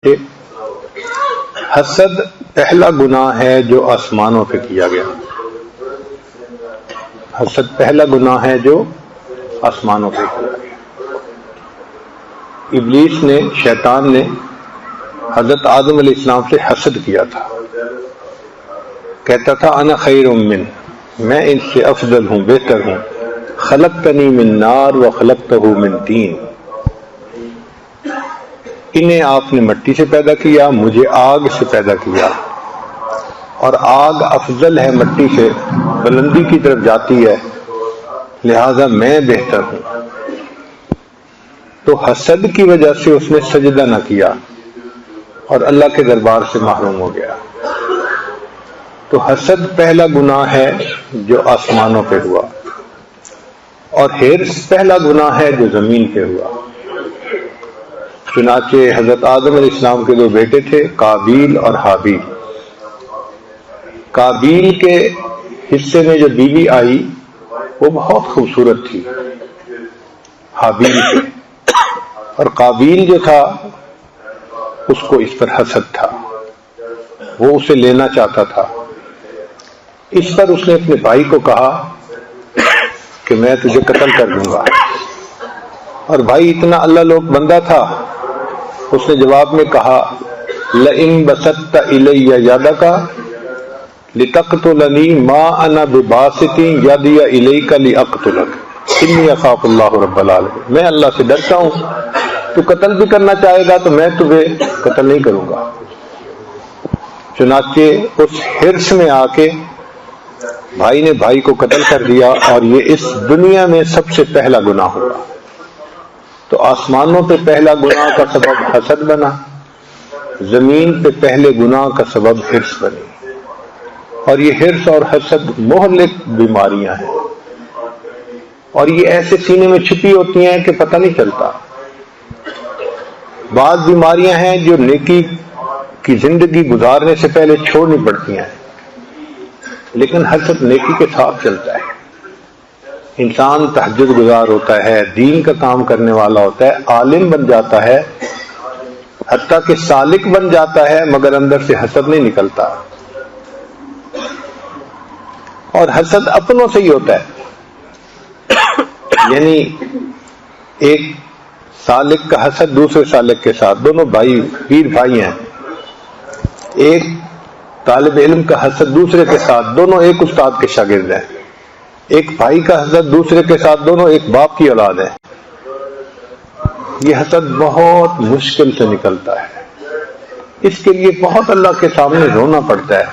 کہ حسد پہلا گناہ ہے جو آسمانوں پہ کیا گیا۔ حسد پہلا گناہ ہے جو آسمانوں پہ کیا گیا۔ ابلیس نے، شیطان نے حضرت آدم علیہ السلام سے حسد کیا تھا، کہتا تھا انا خیر من، میں ان سے افضل ہوں، بہتر ہوں، خلقتنی من نار و خلقتہ من طین، انہیں آپ نے مٹی سے پیدا کیا، مجھے آگ سے پیدا کیا، اور آگ افضل ہے مٹی سے، بلندی کی طرف جاتی ہے، لہذا میں بہتر ہوں۔ تو حسد کی وجہ سے اس نے سجدہ نہ کیا اور اللہ کے دربار سے محروم ہو گیا۔ تو حسد پہلا گناہ ہے جو آسمانوں پہ ہوا، اور حرص پہلا گناہ ہے جو زمین پہ ہوا۔ چنانچہ حضرت آدم علیہ السلام کے دو بیٹے تھے، قابیل اور حابیل۔ قابیل کے حصے میں جو بیوی آئی وہ بہت خوبصورت تھی حابیل سے، اور قابیل جو تھا اس کو اس پر حسد تھا، وہ اسے لینا چاہتا تھا۔ اس پر اس نے اپنے بھائی کو کہا کہ میں تجھے قتل کر دوں گا، اور بھائی اتنا اللہ لوگ بندہ تھا، اس نے جواب میں کہا لئن بسطت الی یدک لتقتلنی ما انا بباسط یدی الیک لاقتلک انی اخاف اللہ رب العالمین، میں اللہ سے ڈرتا ہوں، تو قتل بھی کرنا چاہے گا تو میں تمہیں قتل نہیں کروں گا۔ چنانچہ اس حرص میں آ کے بھائی نے بھائی کو قتل کر دیا، اور یہ اس دنیا میں سب سے پہلا گناہ ہوا۔ تو آسمانوں پہ پہلا گناہ کا سبب حسد بنا، زمین پہ پہلے گناہ کا سبب حرص بنی، اور یہ حرص اور حسد مہلک بیماریاں ہیں، اور یہ ایسے سینے میں چھپی ہوتی ہیں کہ پتہ نہیں چلتا۔ بعض بیماریاں ہیں جو نیکی کی زندگی گزارنے سے پہلے چھوڑنی پڑتی ہیں، لیکن حسد نیکی کے ساتھ چلتا ہے۔ انسان تہجد گزار ہوتا ہے، دین کا کام کرنے والا ہوتا ہے، عالم بن جاتا ہے، حتیٰ کہ سالک بن جاتا ہے، مگر اندر سے حسد نہیں نکلتا۔ اور حسد اپنوں سے ہی ہوتا ہے، یعنی ایک سالک کا حسد دوسرے سالک کے ساتھ، دونوں بھائی پیر بھائی ہیں، ایک طالب علم کا حسد دوسرے کے ساتھ، دونوں ایک استاد کے شاگرد ہیں، ایک بھائی کا حسد دوسرے کے ساتھ، دونوں ایک باپ کی اولاد ہے۔ یہ حسد بہت مشکل سے نکلتا ہے، اس کے لیے بہت اللہ کے سامنے رونا پڑتا ہے۔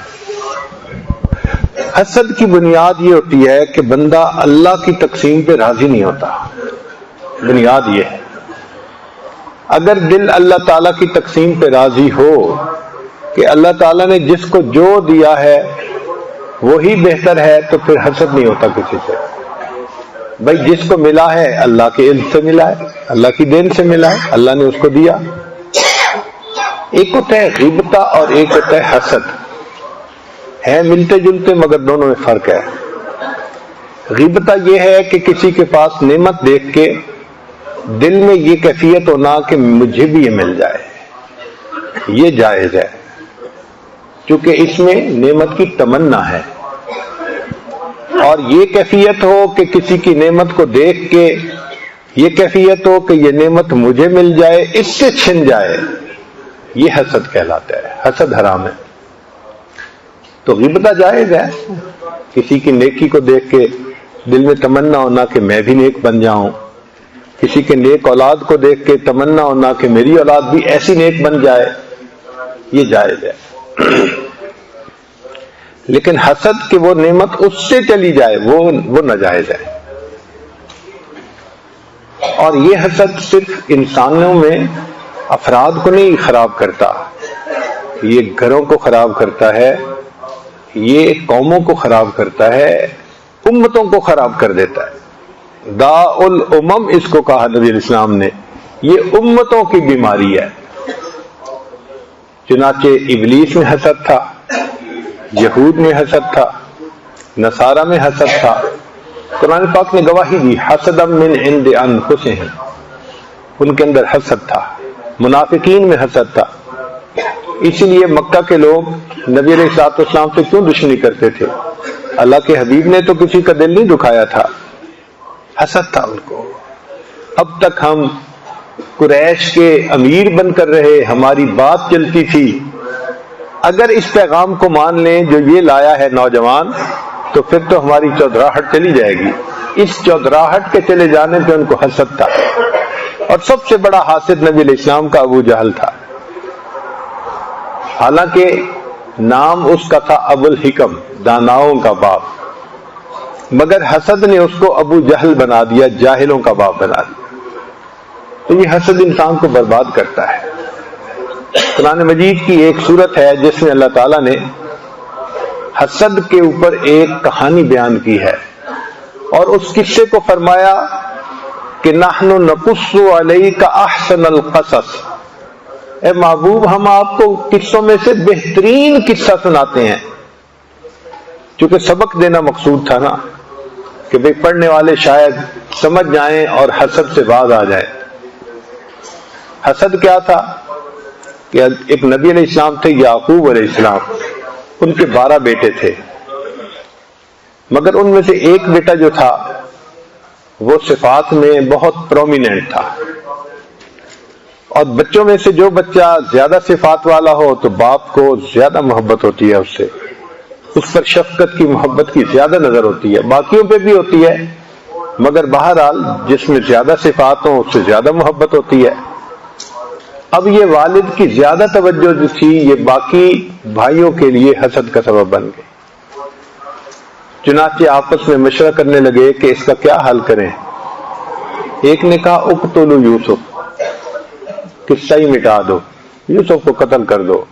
حسد کی بنیاد یہ ہوتی ہے کہ بندہ اللہ کی تقسیم پہ راضی نہیں ہوتا، بنیاد یہ ہے۔ اگر دل اللہ تعالیٰ کی تقسیم پہ راضی ہو کہ اللہ تعالیٰ نے جس کو جو دیا ہے وہی بہتر ہے، تو پھر حسد نہیں ہوتا کسی سے۔ بھائی جس کو ملا ہے اللہ کے علم سے ملا ہے، اللہ کی دین سے ملا ہے، اللہ نے اس کو دیا۔ ایک ہوتا ہے غیبتہ اور ایک ہوتا ہے حسد، ہیں ملتے جلتے مگر دونوں میں فرق ہے۔ غیبتہ یہ ہے کہ کسی کے پاس نعمت دیکھ کے دل میں یہ کیفیت ہونا کہ مجھے بھی یہ مل جائے، یہ جائز ہے، کیونکہ اس میں نعمت کی تمنا ہے۔ اور یہ کیفیت ہو کہ کسی کی نعمت کو دیکھ کے یہ کیفیت ہو کہ یہ نعمت مجھے مل جائے، اس سے چھن جائے، یہ حسد کہلاتا ہے، حسد حرام ہے۔ تو غیبتہ جائز ہے، کسی کی نیکی کو دیکھ کے دل میں تمنا ہونا کہ میں بھی نیک بن جاؤں، کسی کے نیک اولاد کو دیکھ کے تمنا ہونا کہ میری اولاد بھی ایسی نیک بن جائے، یہ جائز ہے۔ لیکن حسد کہ وہ نعمت اس سے چلی جائے، وہ ناجائز ہے۔ اور یہ حسد صرف انسانوں میں افراد کو نہیں خراب کرتا، یہ گھروں کو خراب کرتا ہے، یہ قوموں کو خراب کرتا ہے، امتوں کو خراب کر دیتا ہے۔ داء الامم اس کو کہا نبی علیہ السلام نے، یہ امتوں کی بیماری ہے۔ چنانچہ ابلیس میں حسد تھا، یہود میں حسد تھا، نصارہ میں حسد تھا۔ قرآن پاک نے گواہی دی حسدا من عند انفسہم، ان کے اندر حسد تھا۔ منافقین میں حسد تھا، اسی لیے مکہ کے لوگ نبی علیہ الصلوۃ والسلام سے کیوں دشمنی کرتے تھے؟ اللہ کے حبیب نے تو کسی کا دل نہیں دکھایا تھا، حسد تھا ان کو۔ اب تک ہم قریش کے امیر بن کر رہے، ہماری بات چلتی تھی، اگر اس پیغام کو مان لیں جو یہ لایا ہے نوجوان، تو پھر تو ہماری چودراہٹ چلی جائے گی۔ اس چودراہٹ کے چلے جانے پہ ان کو حسد تھا، اور سب سے بڑا حاسد نبی علیہ السلام کا ابو جہل تھا۔ حالانکہ نام اس کا تھا ابو الحکم، داناؤں کا باپ، مگر حسد نے اس کو ابو جہل بنا دیا، جاہلوں کا باپ بنا دیا۔ تو یہ حسد انسان کو برباد کرتا ہے۔ قرآن مجید کی ایک سورت ہے جس میں اللہ تعالیٰ نے حسد کے اوپر ایک کہانی بیان کی ہے، اور اس قصے کو فرمایا کہ نحن نقص علیک احسن القصص، اے محبوب ہم آپ کو قصوں میں سے بہترین قصہ سناتے ہیں۔ چونکہ سبق دینا مقصود تھا نا، کہ بھئی پڑھنے والے شاید سمجھ جائیں اور حسد سے باز آ جائیں۔ حسد کیا تھا کہ ایک نبی علیہ السلام تھے، یعقوب علیہ السلام، ان کے 12 بیٹے تھے، مگر ان میں سے ایک بیٹا جو تھا وہ صفات میں بہت پرومیننٹ تھا، اور بچوں میں سے جو بچہ زیادہ صفات والا ہو تو باپ کو زیادہ محبت ہوتی ہے اس سے، اس پر شفقت کی، محبت کی زیادہ نظر ہوتی ہے، باقیوں پہ بھی ہوتی ہے، مگر بہرحال جس میں زیادہ صفات ہوں اس سے زیادہ محبت ہوتی ہے۔ اب یہ والد کی زیادہ توجہ جو تھی یہ باقی بھائیوں کے لیے حسد کا سبب بن گئی۔ چنانچہ آپس میں مشورہ کرنے لگے کہ اس کا کیا حل کریں۔ ایک نے کہا اقتلوا یوسف، قصہ ہی مٹا دو، یوسف کو قتل کر دو۔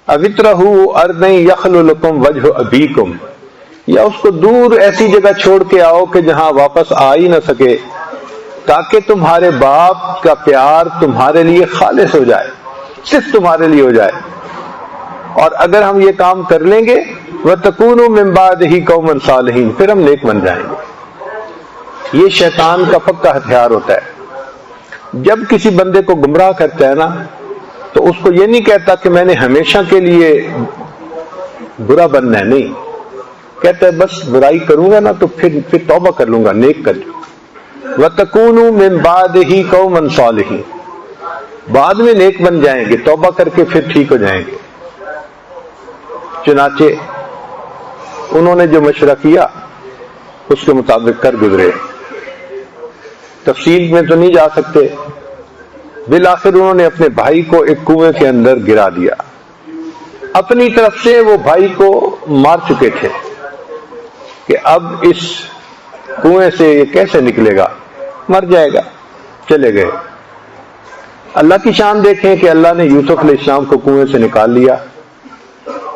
اَوِطْرَحُوا أَرْضًا يَخْلُ لَكُمْ وَجْهُ أَبِيكُمْ، یا اس کو دور ایسی جگہ چھوڑ کے آؤ کہ جہاں واپس آ ہی نہ سکے، تاکہ تمہارے باپ کا پیار تمہارے لیے خالص ہو جائے، صرف تمہارے لیے ہو جائے، اور اگر ہم یہ کام کر لیں گے وَتَكُونُوا مِن بَعْدِهِ قَوْمًا صَالِحِينَ، پھر ہم نیک بن جائیں گے۔ یہ شیطان کا پکا ہتھیار ہوتا ہے، جب کسی بندے کو گمراہ کرتا ہے نا تو اس کو یہ نہیں کہتا کہ میں نے ہمیشہ کے لیے برا بننا ہے، نہیں کہتا ہے بس برائی کروں گا نا تو پھر توبہ کر لوں گا، نیک کر لوں گا۔ وَتَكُونُوا مِن بَعْدِهِ قَوْمًا صَالِحِينَ، بعد میں نیک بن جائیں گے، توبہ کر کے پھر ٹھیک ہو جائیں گے۔ چنانچہ انہوں نے جو مشورہ کیا اس کے مطابق کر گزرے۔ تفصیل میں تو نہیں جا سکتے، بالآخر انہوں نے اپنے بھائی کو ایک کنویں کے اندر گرا دیا۔ اپنی طرف سے وہ بھائی کو مار چکے تھے کہ اب اس کنویں سے یہ کیسے نکلے گا، مر جائے گا، چلے گئے۔ اللہ کی شان دیکھیں کہ اللہ نے یوسف علیہ السلام کو کنویں سے نکال لیا،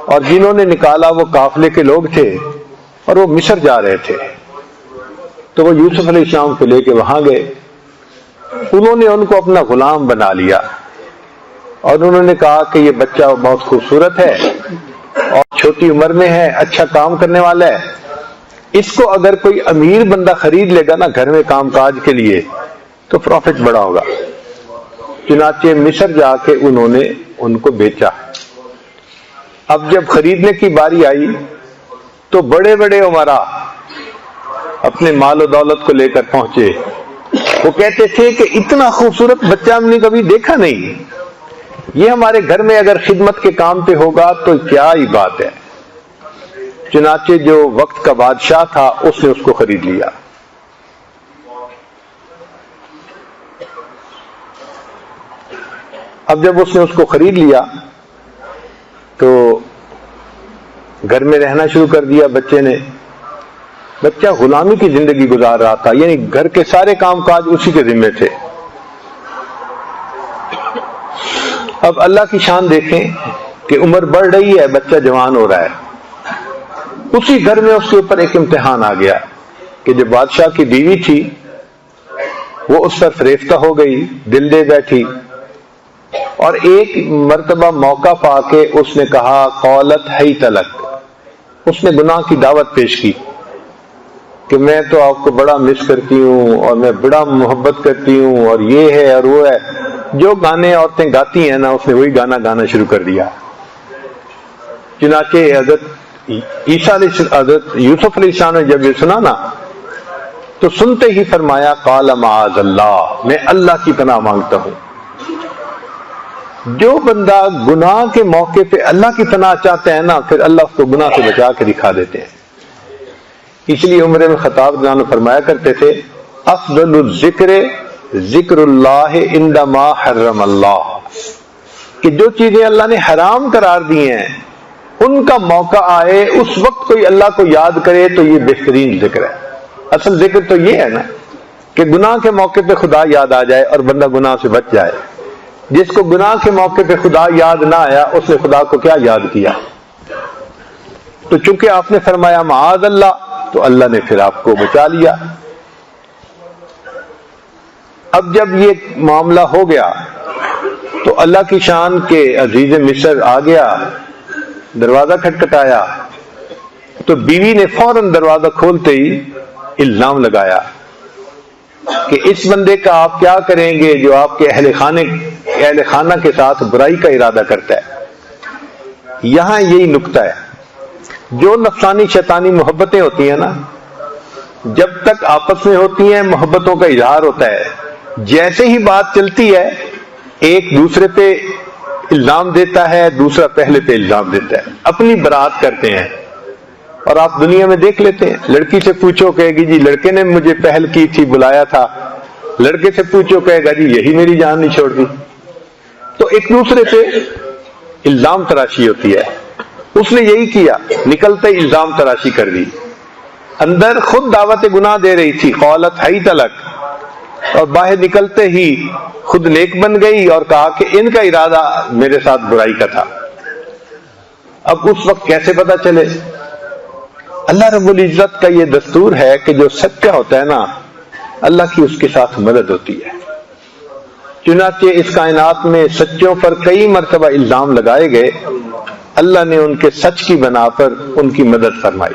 اور جنہوں نے نکالا وہ قافلے کے لوگ تھے اور وہ مصر جا رہے تھے، تو وہ یوسف علیہ السلام کو لے کے وہاں گئے۔ انہوں نے ان کو اپنا غلام بنا لیا، اور انہوں نے کہا کہ یہ بچہ بہت خوبصورت ہے اور چھوٹی عمر میں ہے، اچھا کام کرنے والا ہے، اس کو اگر کوئی امیر بندہ خرید لے گا نا گھر میں کام کاج کے لیے تو پروفٹ بڑا ہوگا۔ چنانچہ مصر جا کے انہوں نے ان کو بیچا۔ اب جب خریدنے کی باری آئی تو بڑے بڑے امراء اپنے مال و دولت کو لے کر پہنچے۔ وہ کہتے تھے کہ اتنا خوبصورت بچہ ہم نے کبھی دیکھا نہیں، یہ ہمارے گھر میں اگر خدمت کے کام پہ ہوگا تو کیا ہی بات ہے۔ چنانچہ جو وقت کا بادشاہ تھا اس نے اس کو خرید لیا۔ اب جب اس نے اس کو خرید لیا تو گھر میں رہنا شروع کر دیا بچے نے۔ بچہ غلامی کی زندگی گزار رہا تھا، یعنی گھر کے سارے کام کاج اسی کے ذمے تھے۔ اب اللہ کی شان دیکھیں کہ عمر بڑھ رہی ہے، بچہ جوان ہو رہا ہے۔ اسی گھر میں اس کے اوپر ایک امتحان آ گیا کہ جو بادشاہ کی بیوی تھی وہ اس پر فریفتہ ہو گئی، دل دے بیٹھی، اور ایک مرتبہ موقع پا کے اس نے کہا قالت حیت لک، اس نے گناہ کی دعوت پیش کی کہ میں تو آپ کو بڑا مس کرتی ہوں اور میں بڑا محبت کرتی ہوں اور یہ ہے اور وہ ہے۔ جو گانے عورتیں گاتی ہیں نا اس نے وہی گانا گانا شروع کر دیا. چنانچہ حضرت یوسف علیہ السلام نے جب یہ سنا نا تو سنتے ہی فرمایا قال معاذ اللہ، میں اللہ کی پناہ مانگتا ہوں. جو بندہ گناہ کے موقع پہ اللہ کی پناہ چاہتا ہے نا پھر اللہ اس کو گناہ سے بچا کے دکھا دیتے ہیں. اس لیے عمر بن خطاب رضی اللہ عنہ فرمایا کرتے تھے افضل الذکر ذکر اللہ عند ما حرم اللہ، کہ جو چیزیں اللہ نے حرام قرار دی ہیں ان کا موقع آئے اس وقت کوئی اللہ کو یاد کرے تو یہ بہترین ذکر ہے. اصل ذکر تو یہ ہے نا کہ گناہ کے موقع پہ خدا یاد آ جائے اور بندہ گناہ سے بچ جائے. جس کو گناہ کے موقع پہ خدا یاد نہ آیا اس نے خدا کو کیا یاد کیا. تو چونکہ آپ نے فرمایا معاذ اللہ تو اللہ نے پھر آپ کو بچا لیا. اب جب یہ معاملہ ہو گیا تو اللہ کی شان کے عزیز مصر آ گیا، دروازہ کھٹکھٹایا تو بیوی نے فوراً دروازہ کھولتے ہی الزام لگایا کہ اس بندے کا آپ کیا کریں گے جو آپ کے اہل خانہ کے ساتھ برائی کا ارادہ کرتا ہے. یہاں یہی نکتہ ہے، جو نفسانی شیطانی محبتیں ہوتی ہیں نا جب تک آپس میں ہوتی ہیں محبتوں کا اظہار ہوتا ہے، جیسے ہی بات چلتی ہے ایک دوسرے پہ الزام دیتا ہے، دوسرا پہلے پہ الزام دیتا ہے، اپنی برات کرتے ہیں. اور آپ دنیا میں دیکھ لیتے ہیں، لڑکی سے پوچھو کہے گی جی لڑکے نے مجھے پہل کی تھی بلایا تھا، لڑکے سے پوچھو کہے گا جی یہی میری جان نہیں چھوڑ دی. تو ایک دوسرے پہ الزام تراشی ہوتی ہے. اس نے یہی کیا، نکلتے الزام تراشی کر دی. اندر خود دعوت گناہ دے رہی تھی قالت حیت لک، اور باہر نکلتے ہی خود نیک بن گئی اور کہا کہ ان کا ارادہ میرے ساتھ برائی کا تھا. اب اس وقت کیسے پتا چلے؟ اللہ رب العزت کا یہ دستور ہے کہ جو سچا ہوتا ہے نا اللہ کی اس کے ساتھ مدد ہوتی ہے. چنانچہ اس کائنات میں سچوں پر کئی مرتبہ الزام لگائے گئے، اللہ نے ان کے سچ کی بنا پر ان کی مدد فرمائی.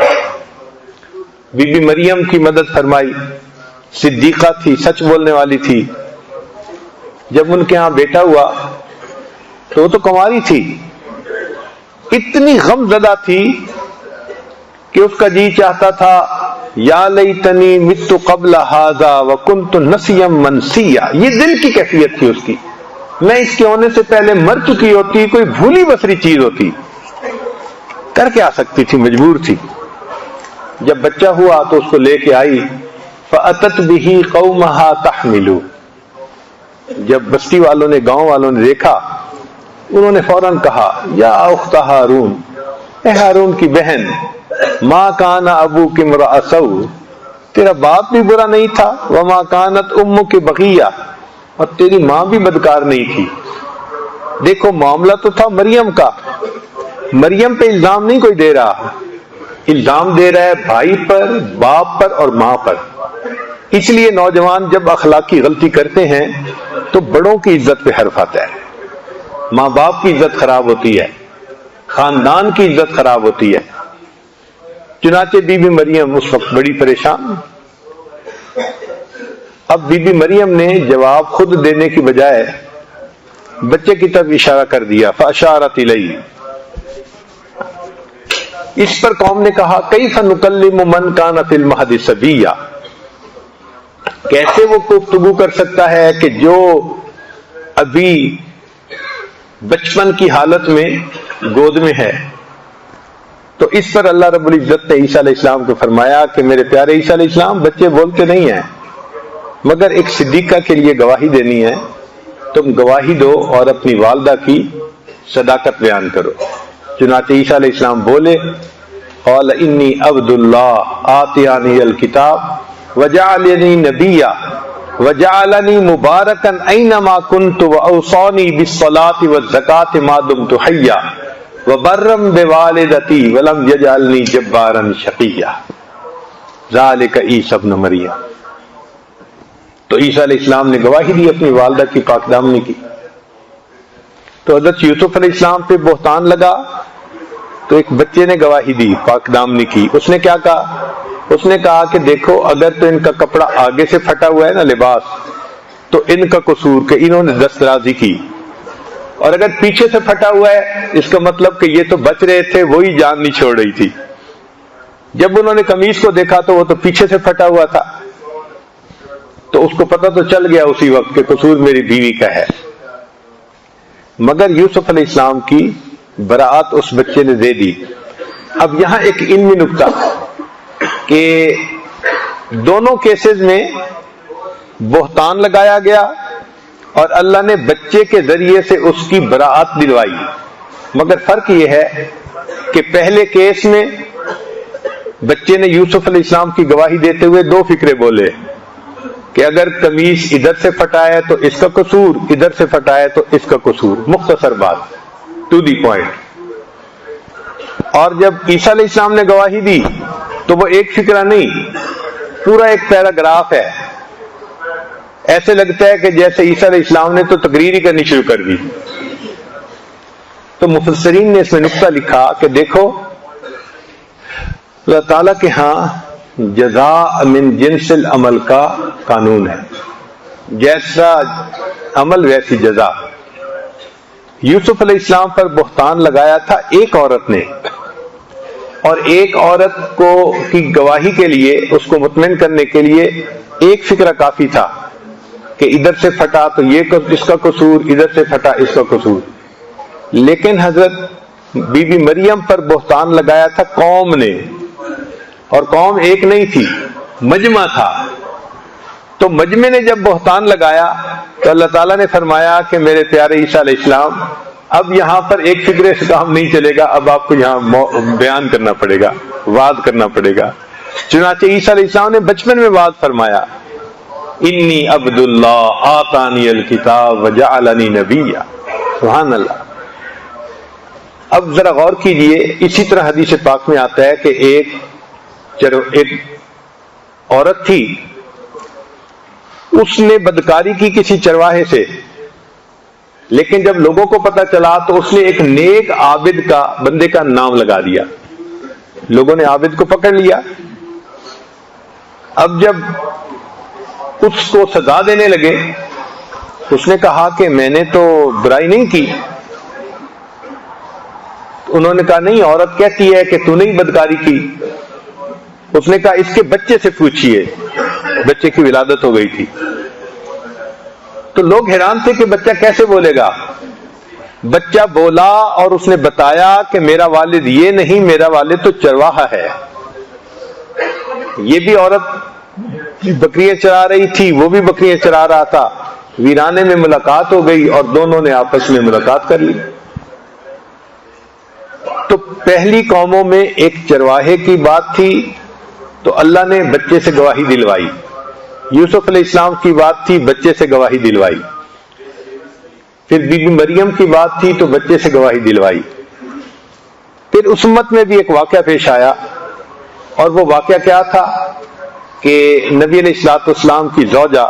بی بی مریم کی مدد فرمائی، صدیقہ تھی، سچ بولنے والی تھی. جب ان کے ہاں بیٹا ہوا تو وہ تو کنواری تھی، اتنی غم زدہ تھی کہ اس کا جی چاہتا تھا یا لیتنی مت قبل ھذا وکنت نسیا منسیا. یہ دل کی کیفیت تھی اس کی، میں اس کے ہونے سے پہلے مر چکی ہوتی، کوئی بھولی بسری چیز ہوتی، کر کے آ سکتی تھی، مجبور تھی. جب بچہ ہوا تو اس کو لے کے آئی، فأتت به قومها تحمل. جب بستی والوں نے، گاؤں والوں نے دیکھا انہوں نے فوراً کہا یا اخت ہارون، اے ہارون کی بہن، ما کان ابوک امرأ سوء، تیرا باپ بھی برا نہیں تھا، وما کانت امک بغیہ، اور تیری ماں بھی بدکار نہیں تھی. دیکھو معاملہ تو تھا مریم کا، مریم پہ الزام نہیں کوئی دے رہا، الزام دے رہا ہے بھائی پر، باپ پر اور ماں پر. اس لیے نوجوان جب اخلاقی غلطی کرتے ہیں تو بڑوں کی عزت پہ حرف آتا ہے، ماں باپ کی عزت خراب ہوتی ہے، خاندان کی عزت خراب ہوتی ہے. چنانچہ بی بی مریم اس وقت بڑی پریشان. اب بی بی مریم نے جواب خود دینے کی بجائے بچے کی طرف اشارہ کر دیا، فاشارت الیہ. اس پر قوم نے کہا کیف نکلم من کان فی المہد صبیا، کیسے وہ گفتگو کر سکتا ہے کہ جو ابھی بچپن کی حالت میں گود میں ہے. تو اس پر اللہ رب العزت نے عیسیٰ علیہ السلام کو فرمایا کہ میرے پیارے عیسیٰ علیہ السلام، بچے بولتے نہیں ہیں مگر ایک صدیقہ کے لیے گواہی دینی ہے، تم گواہی دو اور اپنی والدہ کی صداقت بیان کرو. چنانچہ عیسیٰ علیہ السلام بولے قال انی عبد اللہ آتیانی الکتاب وجعلنی نبیا وجعلنی مبارکا اینما کنت واوصانی بالصلاۃ والزکاۃ ما دمت حیا وبرم بوالدتی ولم یجعلنی جبارا شقیا. ذالک عیسی ابن مریم. تو عیسیٰ علیہ السلام نے گواہی دی اپنی والدہ کی پاک دامنی کی. تو حضرت یوسف علیہ السلام پہ بہتان لگا تو ایک بچے نے گواہی دی پاک دامنی کی. اس نے کیا کہا؟ اس نے کہا کہ دیکھو اگر تو ان کا کپڑا آگے سے پھٹا ہوا ہے نا لباس، تو ان کا قصور کہ انہوں نے دست درازی کی، اور اگر پیچھے سے پھٹا ہوا ہے اس کا مطلب کہ یہ تو بچ رہے تھے، وہی جان نہیں چھوڑ رہی تھی۔ جب انہوں نے قمیص کو دیکھا تو وہ تو پیچھے سے پھٹا ہوا تھا، تو اس کو پتہ تو چل گیا اسی وقت کہ قصور میری بیوی کا ہے، مگر یوسف علیہ السلام کی براعت اس بچے نے دے دی۔ اب یہاں ایک علمی نکتہ کہ دونوں کیسز میں بہتان لگایا گیا اور اللہ نے بچے کے ذریعے سے اس کی براعت دلوائی، مگر فرق یہ ہے کہ پہلے کیس میں بچے نے یوسف علیہ السلام کی گواہی دیتے ہوئے دو فکرے بولے کہ اگر قمیص ادھر سے پھٹا ہے تو اس کا قصور، ادھر سے پھٹا ہے تو اس کا قصور، مختصر بات، ٹو دی پوائنٹ۔ اور جب عیسیٰ علیہ السلام نے گواہی دی تو وہ ایک فکرہ نہیں، پورا ایک پیراگراف ہے، ایسے لگتا ہے کہ جیسے عیسیٰ علیہ السلام نے تو تقریر ہی کرنی شروع کر دی۔ تو مفسرین نے اس میں نقطہ لکھا کہ دیکھو اللہ تعالیٰ کے ہاں جزاء من جنس العمل کا قانون ہے، جیسا عمل ویسی جزا۔ یوسف علیہ السلام پر بہتان لگایا تھا ایک عورت نے، اور ایک عورت کو کی گواہی کے لیے، اس کو مطمئن کرنے کے لیے ایک فکرہ کافی تھا کہ ادھر سے پھٹا تو یہ اس کا قصور، ادھر سے پھٹا اس کا قصور۔ لیکن حضرت بی بی مریم پر بہتان لگایا تھا قوم نے، اور قوم ایک نہیں تھی، مجمع تھا۔ تو مجمع نے جب بہتان لگایا تو اللہ تعالیٰ نے فرمایا کہ میرے پیارے عیسیٰ علیہ السلام اب یہاں پر ایک فکرے سے کام نہیں چلے گا، اب آپ کو یہاں بیان کرنا پڑے گا، وعظ کرنا پڑے گا۔ چنانچہ عیسیٰ علیہ السلام نے بچپن میں وعظ فرمایا، انی عبد اللہ آتانی الکتاب وجعلنی نبیا، سبحان اللہ۔ اب ذرا غور کیجئے، اسی طرح حدیث پاک میں آتا ہے کہ ایک عورت تھی، اس نے بدکاری کی کسی چرواہے سے، لیکن جب لوگوں کو پتا چلا تو اس نے ایک نیک عابد کا بندے کا نام لگا دیا، لوگوں نے عابد کو پکڑ لیا۔ اب جب اس کو سزا دینے لگے، اس نے کہا کہ میں نے تو برائی نہیں کی۔ انہوں نے کہا نہیں، عورت کہتی ہے کہ تو نے بدکاری کی۔ اس نے کہا اس کے بچے سے پوچھئے، بچے کی ولادت ہو گئی تھی۔ تو لوگ حیران تھے کہ بچہ کیسے بولے گا۔ بچہ بولا اور اس نے بتایا کہ میرا والد یہ نہیں، میرا والد تو چرواہا ہے۔ یہ بھی عورت بکریاں چرا رہی تھی، وہ بھی بکریاں چرا رہا تھا، ویرانے میں ملاقات ہو گئی اور دونوں نے آپس میں ملاقات کر لی۔ تو پہلی قوموں میں ایک چرواہے کی بات تھی تو اللہ نے بچے سے گواہی دلوائی، یوسف علیہ السلام کی بات تھی، بچے سے گواہی دلوائی، پھر بی بی مریم کی بات تھی تو بچے سے گواہی دلوائی۔ پھر اس امت میں بھی ایک واقعہ پیش آیا، اور وہ واقعہ کیا تھا کہ نبی علیہ الصلوۃ والسلام کی زوجہ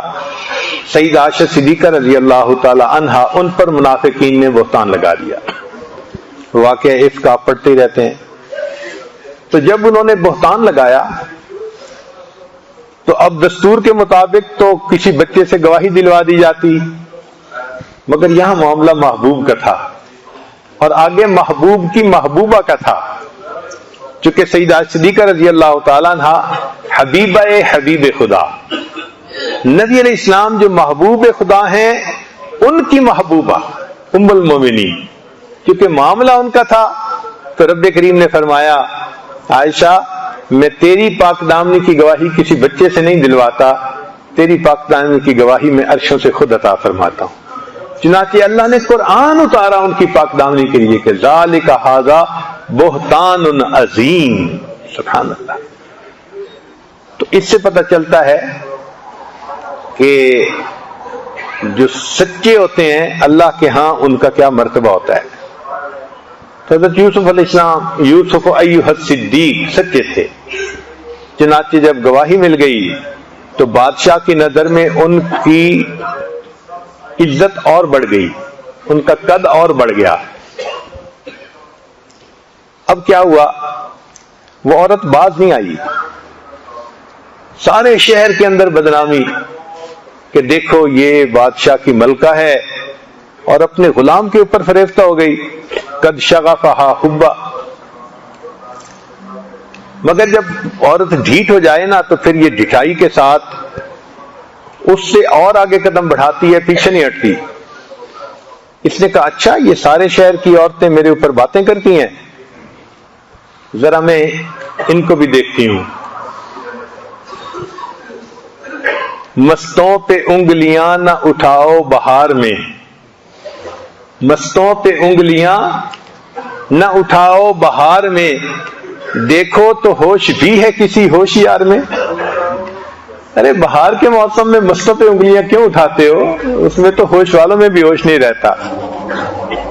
سیدہ عائشہ صدیقہ رضی اللہ تعالی عنہا، ان پر منافقین نے بہتان لگا دیا۔ واقعہ اس کا پڑھتے رہتے ہیں۔ تو جب انہوں نے بہتان لگایا تو اب دستور کے مطابق تو کسی بچے سے گواہی دلوا دی جاتی، مگر یہاں معاملہ محبوب کا تھا، اور آگے محبوب کی محبوبہ کا تھا، چونکہ سیدہ صدیقہ رضی اللہ تعالیٰ عنہ حبیبہ حبیب خدا، نبی علیہ السلام جو محبوب خدا ہیں ان کی محبوبہ ام المومنین، کیونکہ معاملہ ان کا تھا تو رب کریم نے فرمایا عائشہ میں تیری پاک دامنی کی گواہی کسی بچے سے نہیں دلواتا، تیری پاک دامنی کی گواہی میں عرشوں سے خود عطا فرماتا ہوں۔ چنانچہ اللہ نے قرآن اتارا ان کی پاک دامنی کے لیے کہ ذالک ھذا بہتان عظیم، سبحان اللہ۔ تو اس سے پتہ چلتا ہے کہ جو سچے ہوتے ہیں اللہ کے ہاں ان کا کیا مرتبہ ہوتا ہے۔ حضرت یوسف علیہ السلام، یوسف ایھا الصدیق، سچے تھے، چنانچہ جب گواہی مل گئی تو بادشاہ کی نظر میں ان کی عزت اور بڑھ گئی، ان کا قد اور بڑھ گیا۔ اب کیا ہوا، وہ عورت باز نہیں آئی، سارے شہر کے اندر بدنامی، کہ دیکھو یہ بادشاہ کی ملکہ ہے اور اپنے غلام کے اوپر فریفتہ ہو گئی، قد شغفہا حبا۔ مگر جب عورت ڈھیٹ ہو جائے نا تو پھر یہ ڈھٹائی کے ساتھ اس سے اور آگے قدم بڑھاتی ہے، پیچھے نہیں ہٹتی۔ اس نے کہا اچھا یہ سارے شہر کی عورتیں میرے اوپر باتیں کرتی ہیں، ذرا میں ان کو بھی دیکھتی ہوں۔ مستوں پہ انگلیاں نہ اٹھاؤ بہار میں، مستوں پہ انگلیاں نہ اٹھاؤ بہار میں، دیکھو تو ہوش بھی ہے کسی ہوشیار میں۔ ارے بہار کے موسم میں مستوں پہ انگلیاں کیوں اٹھاتے ہو؟ اس میں تو ہوش والوں میں بھی ہوش نہیں رہتا۔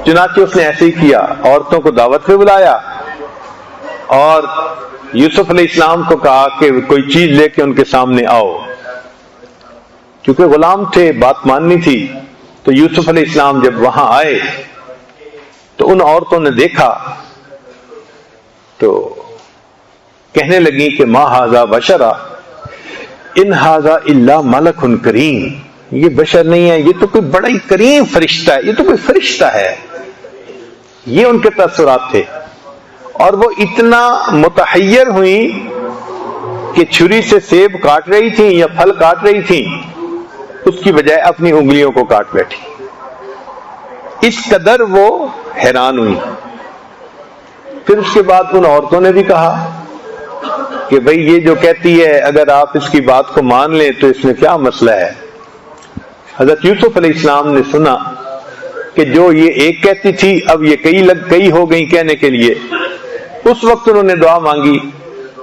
چنانچہ اس نے ایسے ہی کیا، عورتوں کو دعوت پہ بلایا اور یوسف علیہ السلام کو کہا کہ کوئی چیز لے کے ان کے سامنے آؤ۔ کیونکہ غلام تھے، بات ماننی تھی، تو یوسف علیہ السلام جب وہاں آئے تو ان عورتوں نے دیکھا تو کہنے لگی کہ ما ھذا بشرا ان ھذا الا ملک کریم، یہ بشر نہیں ہے، یہ تو کوئی بڑا ہی کریم فرشتہ ہے، یہ تو کوئی فرشتہ ہے۔ یہ ان کے تاثرات تھے، اور وہ اتنا متحیر ہوئی کہ چھری سے سیب کاٹ رہی تھیں یا پھل کاٹ رہی تھیں، اس کی بجائے اپنی انگلیوں کو کاٹ بیٹھی۔ اس قدر وہ حیران ہوئی۔ پھر اس کے بعد ان عورتوں نے بھی کہا کہ بھئی یہ جو کہتی ہے اگر آپ اس کی بات کو مان لیں تو اس میں کیا مسئلہ ہے؟ حضرت یوسف علیہ السلام نے سنا کہ جو یہ ایک کہتی تھی اب یہ کئی ہو گئی کہنے کے لیے۔ اس وقت انہوں نے دعا مانگی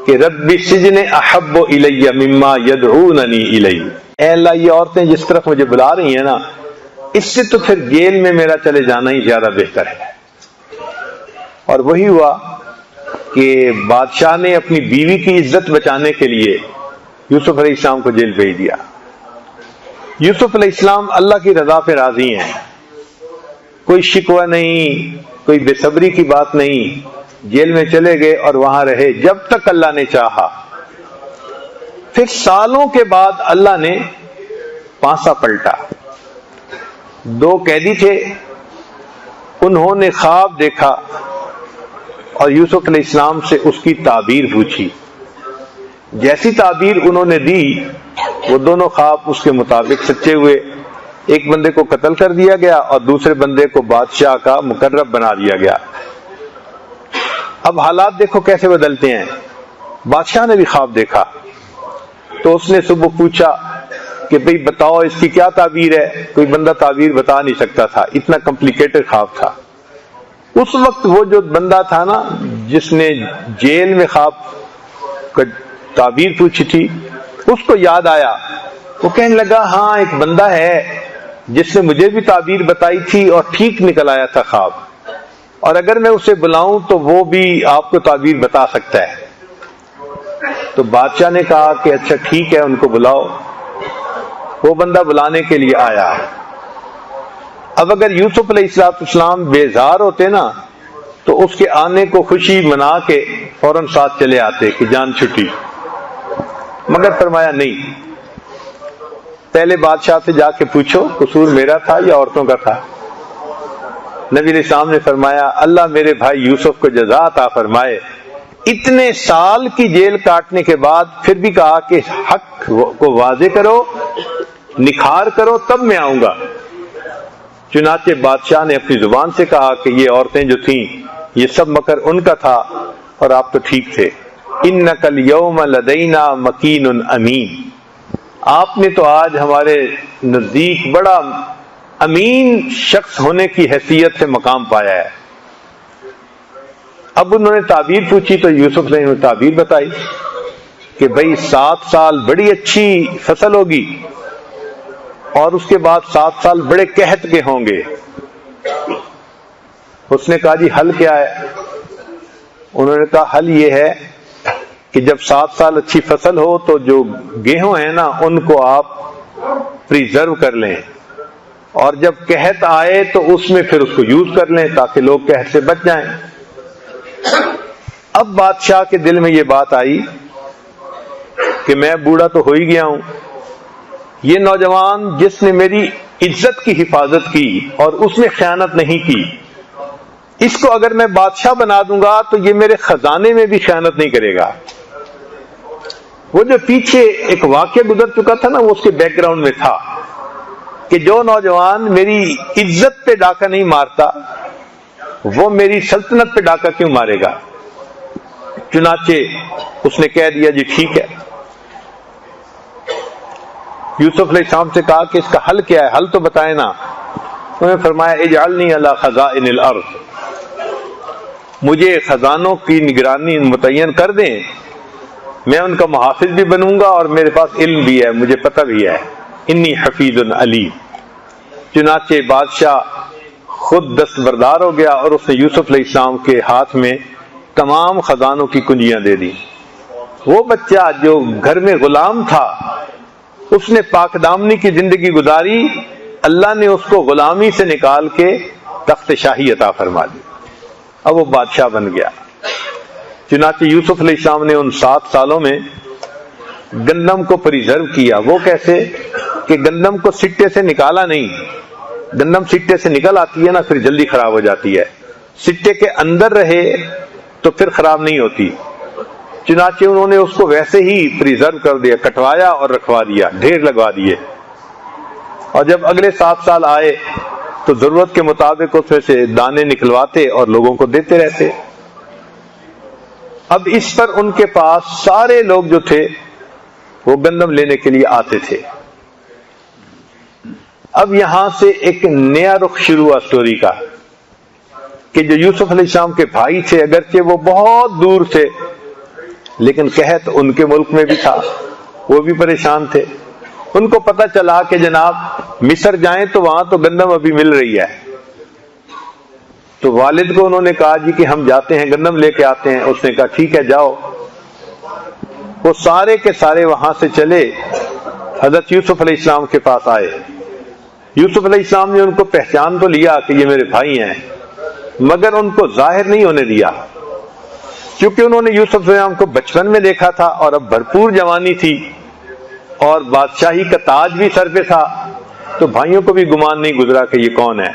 کہ رب السجن احب الی مما یدعوننی الی، اے اللہ یہ عورتیں جس طرف مجھے بلا رہی ہیں نا، اس سے تو پھر جیل میں میرا چلے جانا ہی زیادہ بہتر ہے۔ اور وہی ہوا کہ بادشاہ نے اپنی بیوی کی عزت بچانے کے لیے یوسف علیہ السلام کو جیل بھیج دیا۔ یوسف علیہ السلام اللہ کی رضا پہ راضی ہیں، کوئی شکوہ نہیں، کوئی بے صبری کی بات نہیں۔ جیل میں چلے گئے اور وہاں رہے جب تک اللہ نے چاہا۔ پھر سالوں کے بعد اللہ نے پانسا پلٹا۔ دو قیدی تھے، انہوں نے خواب دیکھا اور یوسف علیہ السلام سے اس کی تعبیر پوچھی۔ جیسی تعبیر انہوں نے دی وہ دونوں خواب اس کے مطابق سچے ہوئے۔ ایک بندے کو قتل کر دیا گیا اور دوسرے بندے کو بادشاہ کا مقرب بنا دیا گیا۔ اب حالات دیکھو کیسے بدلتے ہیں۔ بادشاہ نے بھی خواب دیکھا تو اس نے صبح پوچھا کہ بھئی بتاؤ اس کی کیا تعبیر ہے؟ کوئی بندہ تعبیر بتا نہیں سکتا تھا، اتنا کمپلیکیٹڈ خواب تھا۔ اس وقت وہ جو بندہ تھا نا جس نے جیل میں خواب کا تعبیر پوچھی تھی، اس کو یاد آیا۔ وہ کہنے لگا ہاں ایک بندہ ہے جس نے مجھے بھی تعبیر بتائی تھی اور ٹھیک نکل آیا تھا خواب، اور اگر میں اسے بلاؤں تو وہ بھی آپ کو تعبیر بتا سکتا ہے۔ تو بادشاہ نے کہا کہ اچھا ٹھیک ہے ان کو بلاؤ۔ وہ بندہ بلانے کے لیے آیا۔ اب اگر یوسف علیہ السلام بیزار ہوتے نا تو اس کے آنے کو خوشی منا کے فوراً ساتھ چلے آتے کہ جان چھٹی، مگر فرمایا نہیں، پہلے بادشاہ سے جا کے پوچھو قصور میرا تھا یا عورتوں کا تھا۔ نبی علیہ السلام نے فرمایا اللہ میرے بھائی یوسف کو جزا عطا فرمائے، اتنے سال کی جیل کاٹنے کے بعد پھر بھی کہا کہ حق کو واضح کرو، نکھار کرو تب میں آؤں گا۔ چنانچہ بادشاہ نے اپنی زبان سے کہا کہ یہ عورتیں جو تھیں یہ سب مکر ان کا تھا اور آپ تو ٹھیک تھے۔ انک الیوم لدینا مکین امین، آپ نے تو آج ہمارے نزدیک بڑا امین شخص ہونے کی حیثیت سے مقام پایا ہے۔ اب انہوں نے تعبیر پوچھی تو یوسف نے انہیں تعبیر بتائی کہ بھئی 7 سال بڑی اچھی فصل ہوگی اور اس کے بعد 7 سال بڑے قحط کے ہوں گے۔ اس نے کہا جی حل کیا ہے؟ انہوں نے کہا حل یہ ہے کہ جب 7 سال اچھی فصل ہو تو جو گیہوں ہیں نا ان کو آپ پریزرو کر لیں، اور جب قحط آئے تو اس میں پھر اس کو یوز کر لیں تاکہ لوگ قحط سے بچ جائیں۔ اب بادشاہ کے دل میں یہ بات آئی کہ میں بوڑھا تو ہو ہی گیا ہوں، یہ نوجوان جس نے میری عزت کی حفاظت کی اور اس نے خیانت نہیں کی، اس کو اگر میں بادشاہ بنا دوں گا تو یہ میرے خزانے میں بھی خیانت نہیں کرے گا۔ وہ جو پیچھے ایک واقعہ گزر چکا تھا نا، وہ اس کے بیک گراؤنڈ میں تھا کہ جو نوجوان میری عزت پہ ڈاکہ نہیں مارتا وہ میری سلطنت پہ ڈاکہ کیوں مارے گا؟ چنانچہ اس نے کہہ دیا جی ٹھیک ہے۔ یوسف علیہ السلام سے کہا کہ اس کا حل کیا ہے، حل تو بتائیں نا۔ انہوں نے فرمایا اجعلنی علی خزائن الارض، مجھے خزانوں کی نگرانی متعین کر دیں، میں ان کا محافظ بھی بنوں گا اور میرے پاس علم بھی ہے، مجھے پتہ بھی ہے، انی حفیظ علیم۔ چنانچہ بادشاہ خود دستبردار ہو گیا اور اس نے یوسف علیہ السلام کے ہاتھ میں تمام خزانوں کی کنجیاں دے دی۔ وہ بچہ جو گھر میں غلام تھا اس نے پاک دامنی کی زندگی گزاری، اللہ نے اس کو غلامی سے نکال کے تخت شاہی عطا فرما دی، اب وہ بادشاہ بن گیا۔ چنانچہ یوسف علیہ السلام نے ان 7 سالوں میں گندم کو پریزرو کیا۔ وہ کیسے کہ گندم کو سٹے سے نکالا نہیں، گندم سٹے سے نکل آتی ہے نا پھر جلدی خراب ہو جاتی ہے، سٹے کے اندر رہے تو پھر خراب نہیں ہوتی۔ چنانچہ انہوں نے اس کو ویسے ہی پریزرو کر دیا، کٹوایا اور رکھوا دیا، ڈھیر لگوا دیے، اور جب اگلے 7 سال آئے تو ضرورت کے مطابق اس میں سے دانے نکلواتے اور لوگوں کو دیتے رہتے۔ اب اس پر ان کے پاس سارے لوگ جو تھے وہ گندم لینے کے لیے آتے تھے۔ اب یہاں سے ایک نیا رخ شروع ہوا سٹوری کا کہ جو یوسف علیہ السلام کے بھائی تھے اگرچہ وہ بہت دور تھے لیکن قحط ان کے ملک میں بھی تھا، وہ بھی پریشان تھے۔ ان کو پتہ چلا کہ جناب مصر جائیں تو وہاں تو گندم ابھی مل رہی ہے، تو والد کو انہوں نے کہا جی کہ ہم جاتے ہیں گندم لے کے آتے ہیں۔ اس نے کہا ٹھیک ہے جاؤ۔ وہ سارے کے سارے وہاں سے چلے، حضرت یوسف علیہ السلام کے پاس آئے۔ یوسف علیہ السلام نے ان کو پہچان تو لیا کہ یہ میرے بھائی ہیں، مگر ان کو ظاہر نہیں ہونے دیا، کیونکہ انہوں نے یوسف علیہ السلام کو بچپن میں دیکھا تھا اور اب بھرپور جوانی تھی اور بادشاہی کا تاج بھی سر پہ تھا، تو بھائیوں کو بھی گمان نہیں گزرا کہ یہ کون ہے۔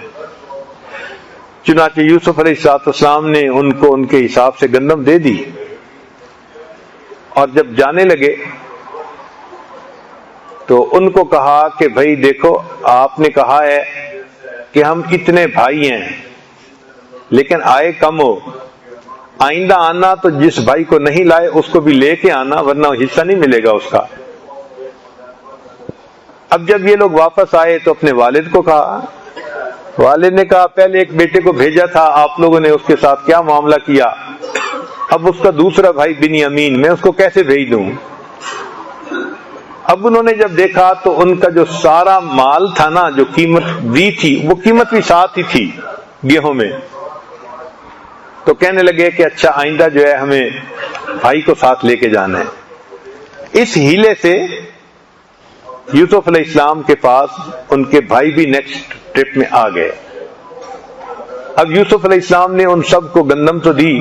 چنانچہ یوسف علیہ السلام نے ان کو ان کے حساب سے گندم دے دی، اور جب جانے لگے تو ان کو کہا کہ بھائی دیکھو آپ نے کہا ہے کہ ہم اتنے بھائی ہیں لیکن آئے کم ہو، آئندہ آنا تو جس بھائی کو نہیں لائے اس کو بھی لے کے آنا ورنہ حصہ نہیں ملے گا اس کا۔ اب جب یہ لوگ واپس آئے تو اپنے والد کو کہا، والد نے کہا پہلے ایک بیٹے کو بھیجا تھا آپ لوگوں نے اس کے ساتھ کیا معاملہ کیا، اب اس کا دوسرا بھائی بنیامین میں اس کو کیسے بھیج دوں؟ اب انہوں نے جب دیکھا تو ان کا جو سارا مال تھا نا جو قیمت دی تھی وہ قیمت بھی ساتھ ہی تھی گیہوں میں، تو کہنے لگے کہ اچھا آئندہ جو ہے ہمیں بھائی کو ساتھ لے کے جانا ہے۔ اس ہیلے سے یوسف علیہ السلام کے پاس ان کے بھائی بھی نیکسٹ ٹرپ میں آ گئے۔ اب یوسف علیہ السلام نے ان سب کو گندم تو دی،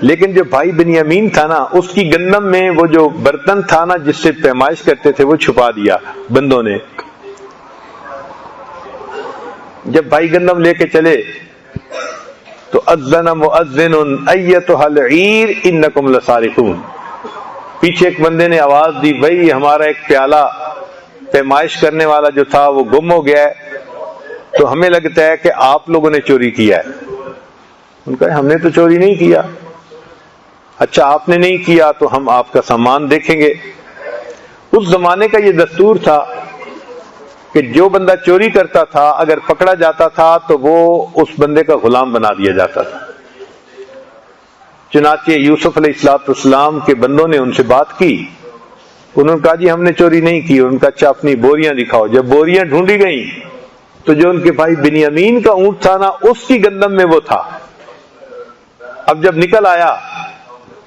لیکن جو بھائی بنیامین تھا نا اس کی گندم میں وہ جو برتن تھا نا جس سے پیمائش کرتے تھے وہ چھپا دیا بندوں نے۔ جب بھائی گندم لے کے چلے تو اذن مؤذن ایتھا العیر انکم لسارقون، پیچھے ایک بندے نے آواز دی بھائی ہمارا ایک پیالہ پیمائش کرنے والا جو تھا وہ گم ہو گیا ہے، تو ہمیں لگتا ہے کہ آپ لوگوں نے چوری کیا ہے۔ ان کا ہم نے تو چوری نہیں کیا۔ اچھا آپ نے نہیں کیا تو ہم آپ کا سامان دیکھیں گے۔ اس زمانے کا یہ دستور تھا کہ جو بندہ چوری کرتا تھا اگر پکڑا جاتا تھا تو وہ اس بندے کا غلام بنا دیا جاتا تھا۔ چنانچہ یوسف علیہ السلام کے بندوں نے ان سے بات کی، انہوں نے کہا جی ہم نے چوری نہیں کی۔ ان کا اچھا اپنی بوریاں دکھاؤ۔ جب بوریاں ڈھونڈی گئیں تو جو ان کے بھائی بنیامین کا اونٹ تھا نا اس کی گندم میں وہ تھا۔ اب جب نکل آیا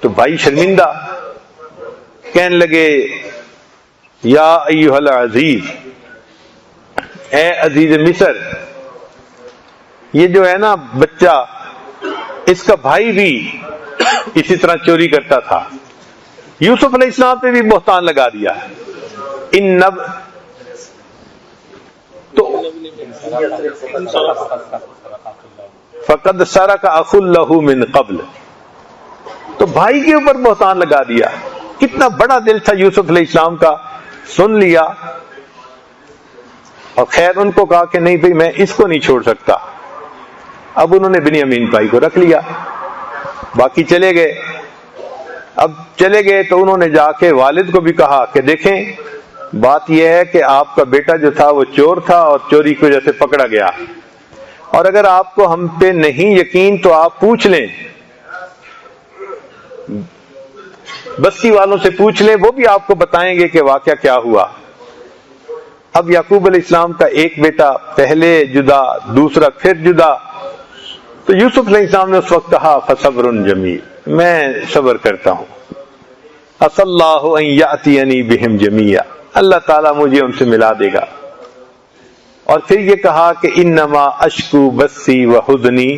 تو بھائی شرمندہ، کہنے لگے یا ایھا العزیز، اے عزیز مصر، یہ جو ہے نا بچہ اس کا بھائی بھی اسی طرح چوری کرتا تھا۔ یوسف علیہ السلام پہ بھی بہتان لگا دیا۔ فقد سرق اخ له من قبل، تو بھائی کے اوپر بہتان لگا دیا. کتنا بڑا دل تھا یوسف علیہ السلام کا، سن لیا. اور خیر ان کو کہا کہ نہیں بھائی میں اس کو نہیں چھوڑ سکتا. اب انہوں نے بنیامین بھائی کو رکھ لیا، باقی چلے گئے. اب چلے گئے تو انہوں نے جا کے والد کو بھی کہا کہ دیکھیں بات یہ ہے کہ آپ کا بیٹا جو تھا وہ چور تھا اور چوری کی وجہ سے پکڑا گیا، اور اگر آپ کو ہم پہ نہیں یقین تو آپ پوچھ لیں، بستی والوں سے پوچھ لیں، وہ بھی آپ کو بتائیں گے کہ واقعہ کیا ہوا. اب یعقوب علیہ السلام کا ایک بیٹا پہلے جدا، دوسرا پھر جدا. تو یوسف علیہ السلام نے اس وقت کہا فصبر جمیل، میں صبر کرتا ہوں. عسى الله ان ياتيني بهم جميعا، اللہ تعالیٰ مجھے ان سے ملا دے گا. اور پھر یہ کہا کہ انما اشکو بثی وحزنی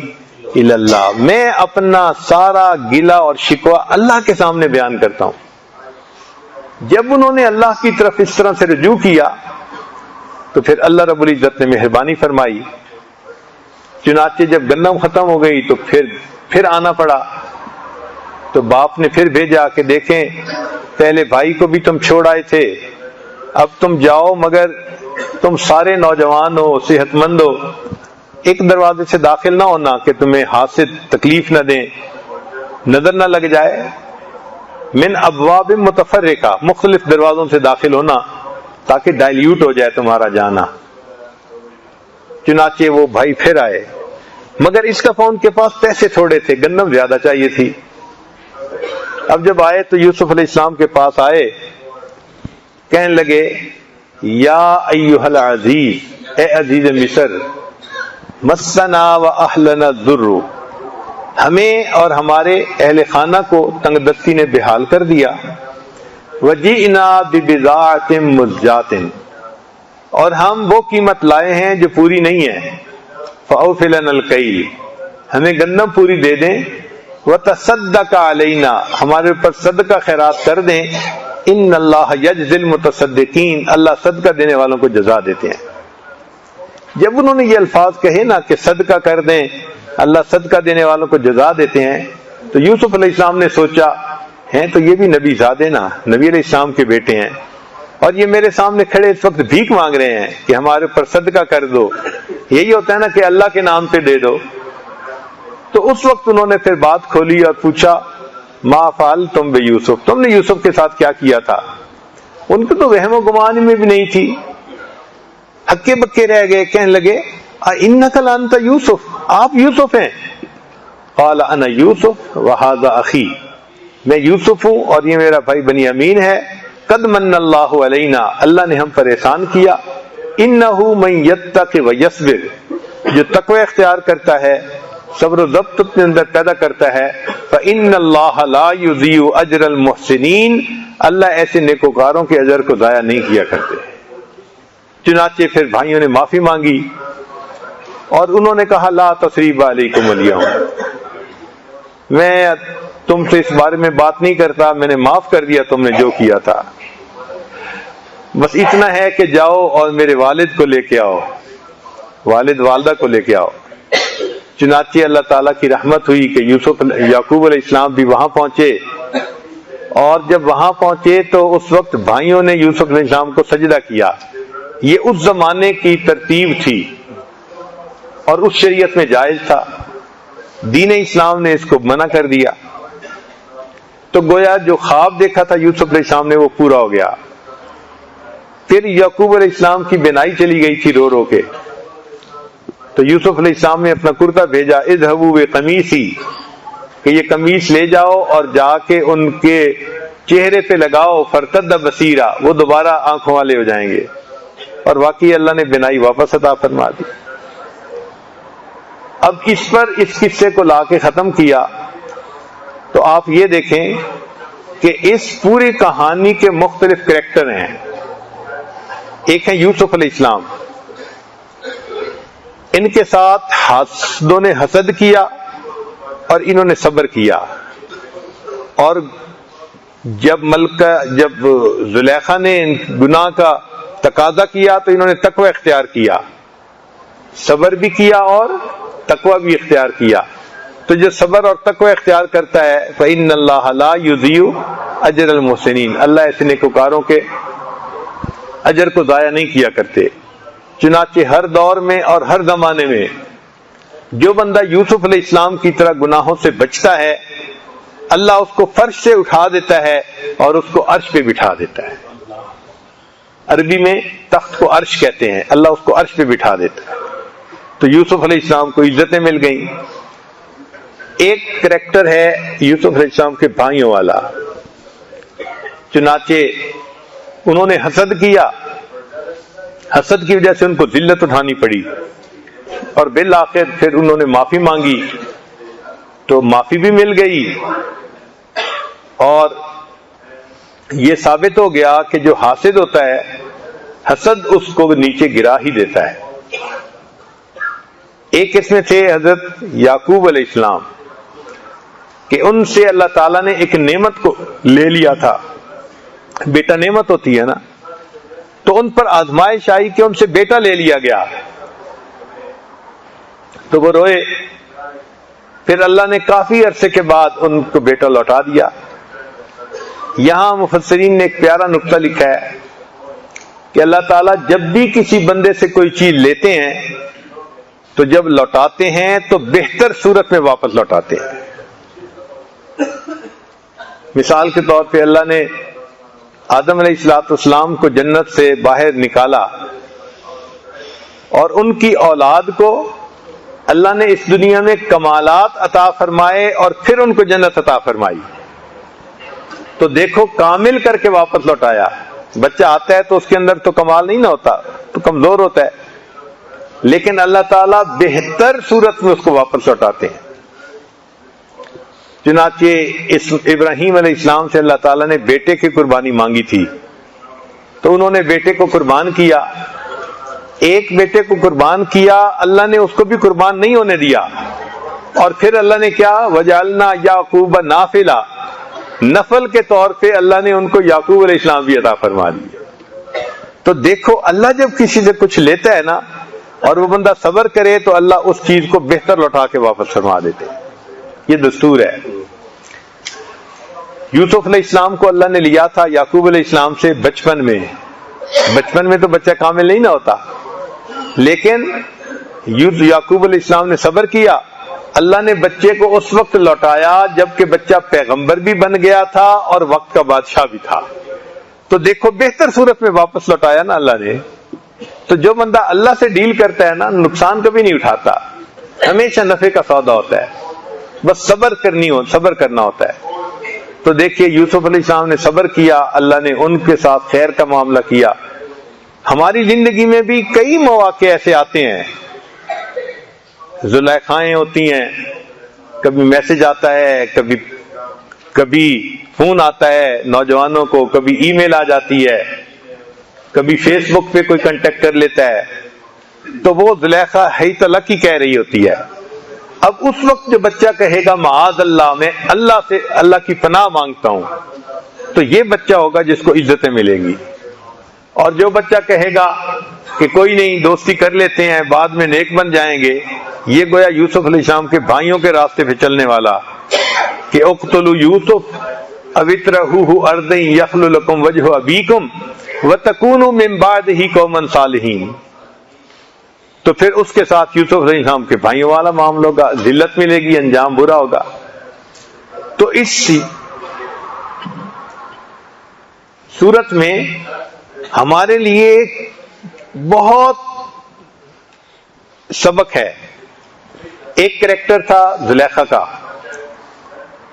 الی اللہ، میں اپنا سارا گلہ اور شکوہ اللہ کے سامنے بیان کرتا ہوں. جب انہوں نے اللہ کی طرف اس طرح سے رجوع کیا تو پھر اللہ رب العزت نے مہربانی فرمائی. چنانچہ جب گندم ختم ہو گئی تو پھر آنا پڑا. تو باپ نے پھر بھیجا کہ دیکھیں پہلے بھائی کو بھی تم چھوڑ آئے تھے، اب تم جاؤ مگر تم سارے نوجوان ہو، صحت مند ہو، ایک دروازے سے داخل نہ ہونا کہ تمہیں ہاتھ سے تکلیف نہ دیں، نظر نہ لگ جائے. من ابواب متفرقہ، مختلف دروازوں سے داخل ہونا تاکہ ڈائلیوٹ ہو جائے تمہارا جانا. چنانچہ وہ بھائی پھر آئے، مگر اس کا ان کے پاس پیسے تھوڑے تھے، گندم زیادہ چاہیے تھی. اب جب آئے تو یوسف علیہ السلام کے پاس آئے، کہنے لگے یا ایھا العزیز، اے عزیز مصر، مسنا و اہلنا الضر، ہمیں اور ہمارے اہل خانہ کو تنگ دستی نے بحال کر دیا. وجئنا ببضاعۃ مزجاۃ، اور ہم وہ قیمت لائے ہیں جو پوری نہیں ہے. فاوف لنا الکیل، ہمیں گندم پوری دے دیں. وتصدق علینا، ہمارے اوپر صدقہ خیرات کر دیں. ان اللہ یجزی المتصدقین، اللہ صدقہ دینے والوں کو جزا دیتے ہیں. جب انہوں نے یہ الفاظ کہے نا کہ صدقہ کر دیں، اللہ صدقہ دینے والوں کو جزا دیتے ہیں، تو یوسف علیہ السلام نے سوچا ہیں تو یہ بھی نبی زادے نا، نبی علیہ السلام کے بیٹے ہیں، اور یہ میرے سامنے کھڑے اس وقت بھیک مانگ رہے ہیں کہ ہمارے اوپر صدقہ کر دو. یہی ہوتا ہے نا کہ اللہ کے نام پہ دے دو. تو اس وقت انہوں نے پھر بات کھولی اور پوچھا ما فعلتم بیوسف، تم نے یوسف کے ساتھ کیا کیا تھا؟ ان کو تو وہم و گمان میں بھی نہیں تھی، ہکے بکے رہ گئے. کہنے لگے انک لانت یوسف، آپ یوسف ہیں؟ قال انا یوسف وہذا اخی، میں یوسف ہوں اور یہ میرا بھائی بنیامین ہے. قد من اللہ علینا، اللہ نے ہم پر احسان کیا. انہ من یتق ویصبر، جو تقوی اختیار کرتا ہے، صبر و ضبط اپنے اندر پیدا کرتا ہے. فإن اللہ لا یضیع اجر المحسنین، اللہ ایسے نیکوکاروں کے اجر کو ضائع نہیں کیا کرتے. چنانچہ پھر بھائیوں نے معافی مانگی اور انہوں نے کہا لا تثریب علیکم الیوم، میں تم سے اس بارے میں بات نہیں کرتا، میں نے معاف کر دیا تم نے جو کیا تھا. بس اتنا ہے کہ جاؤ اور میرے والد کو لے کے آؤ، والد والدہ کو لے کے آؤ. چنانچہ اللہ تعالیٰ کی رحمت ہوئی کہ یعقوب علیہ السلام بھی وہاں پہنچے، اور جب وہاں پہنچے تو اس وقت بھائیوں نے یوسف علیہ السلام کو سجدہ کیا. یہ اس زمانے کی ترتیب تھی اور اس شریعت میں جائز تھا. دین اسلام نے اس کو منع کر دیا. تو گویا جو خواب دیکھا تھا یوسف علیہ السلام نے وہ پورا ہو گیا. پھر یعقوب علیہ السلام کی بینائی چلی گئی تھی رو رو کے. تو یوسف علیہ السلام نے اپنا کرتا بھیجا، اذهبوا بقمیصی، کہ یہ قمیص لے جاؤ اور جا کے ان کے چہرے پہ لگاؤ. فرتد بصیرا، وہ دوبارہ آنکھوں والے ہو جائیں گے. اور واقعی اللہ نے بینائی واپس عطا فرما دی. اب اس پر اس قصے کو لا کے ختم کیا تو آپ یہ دیکھیں کہ اس پوری کہانی کے مختلف کریکٹر ہیں. ایک ہے یوسف علیہ السلام، ان کے ساتھ حاسدوں نے حسد کیا اور انہوں نے صبر کیا. اور جب زلیخا نے گناہ کا تقاضا کیا تو انہوں نے تقوی اختیار کیا. صبر بھی کیا اور تقوی بھی اختیار کیا. تو جو صبر اور تقوی اختیار کرتا ہے فإن اللہ لا یضیع اجر المحسنین، اللہ ایسے نیکوکاروں کے اجر کو ضائع نہیں کیا کرتے. چنانچہ ہر دور میں اور ہر زمانے میں جو بندہ یوسف علیہ السلام کی طرح گناہوں سے بچتا ہے، اللہ اس کو فرش سے اٹھا دیتا ہے اور اس کو عرش پہ بٹھا دیتا ہے. عربی میں تخت کو عرش کہتے ہیں، اللہ اس کو عرش پہ بٹھا دیتا ہے. تو یوسف علیہ السلام کو عزتیں مل گئیں. ایک کریکٹر ہے یوسف علیہ السلام کے بھائیوں والا، چنانچہ انہوں نے حسد کیا، حسد کی وجہ سے ان کو ذلت اٹھانی پڑی، اور بالآخر پھر انہوں نے معافی مانگی تو معافی بھی مل گئی. اور یہ ثابت ہو گیا کہ جو حاسد ہوتا ہے حسد اس کو نیچے گرا ہی دیتا ہے. ایک اس میں تھے حضرت یعقوب علیہ السلام کہ ان سے اللہ تعالیٰ نے ایک نعمت کو لے لیا تھا. بیٹا نعمت ہوتی ہے نا، تو ان پر آزمائش آئی کہ ان سے بیٹا لے لیا گیا تو وہ روئے. پھر اللہ نے کافی عرصے کے بعد ان کو بیٹا لوٹا دیا. یہاں مفسرین نے ایک پیارا نقطہ لکھا ہے کہ اللہ تعالیٰ جب بھی کسی بندے سے کوئی چیز لیتے ہیں تو جب لوٹاتے ہیں تو بہتر صورت میں واپس لوٹاتے ہیں. مثال کے طور پہ اللہ نے آدم علیہ السلام کو جنت سے باہر نکالا اور ان کی اولاد کو اللہ نے اس دنیا میں کمالات عطا فرمائے اور پھر ان کو جنت عطا فرمائی. تو دیکھو کامل کر کے واپس لوٹایا. بچہ آتا ہے تو اس کے اندر تو کمال نہیں نہ ہوتا، تو کمزور ہوتا ہے، لیکن اللہ تعالیٰ بہتر صورت میں اس کو واپس لوٹاتے ہیں. چنانچہ ابراہیم علیہ السلام سے اللہ تعالیٰ نے بیٹے کی قربانی مانگی تھی تو انہوں نے بیٹے کو قربان کیا. ایک بیٹے کو قربان کیا، اللہ نے اس کو بھی قربان نہیں ہونے دیا، اور پھر اللہ نے کیا وجعلنا یعقوب نافلہ، نفل کے طور پہ اللہ نے ان کو یعقوب علیہ السلام بھی عطا فرما دیا. تو دیکھو اللہ جب کسی سے کچھ لیتا ہے نا اور وہ بندہ صبر کرے تو اللہ اس چیز کو بہتر لوٹا کے واپس فرما دیتے. یہ دستور ہے. یوسف علیہ السلام کو اللہ نے لیا تھا یعقوب علیہ السلام سے بچپن میں تو بچہ کامل نہیں نہ ہوتا، لیکن یعقوب علیہ السلام نے صبر کیا. اللہ نے بچے کو اس وقت لوٹایا جبکہ بچہ پیغمبر بھی بن گیا تھا اور وقت کا بادشاہ بھی تھا. تو دیکھو بہتر صورت میں واپس لوٹایا نا اللہ نے. تو جو بندہ اللہ سے ڈیل کرتا ہے نا نقصان کبھی نہیں اٹھاتا، ہمیشہ نفع کا سودا ہوتا ہے. بس صبر کرنا ہوتا ہے. تو دیکھیے یوسف علیہ السلام نے صبر کیا، اللہ نے ان کے ساتھ خیر کا معاملہ کیا. ہماری زندگی میں بھی کئی مواقع ایسے آتے ہیں، زلیخائیں ہوتی ہیں، کبھی میسج آتا ہے، کبھی فون آتا ہے نوجوانوں کو، کبھی ای میل آ جاتی ہے، کبھی فیس بک پہ کوئی کانٹیکٹ کر لیتا ہے. تو وہ زلیخا ہے تو کی کہہ رہی ہوتی ہے. اب اس وقت جو بچہ کہے گا معاذ اللہ، میں اللہ کی پناہ مانگتا ہوں، تو یہ بچہ ہوگا جس کو عزتیں ملیں گی. اور جو بچہ کہے گا کہ کوئی نہیں دوستی کر لیتے ہیں بعد میں نیک بن جائیں گے، یہ گویا یوسف علیہ السلام کے بھائیوں کے راستے پہ چلنے والا کہ اقتلوا یوسف او اطرحوہ ارضا یخل لکم وجہ ابیکم وتکونوا من بعدہ قوما صالحین. تو پھر اس کے ساتھ یوسف علیہ السلام کے بھائیوں والا معاملہ ہوگا، ذلت ملے گی، انجام برا ہوگا. تو اس صورت میں ہمارے لیے بہت سبق ہے. ایک کریکٹر تھا زلیخا کا،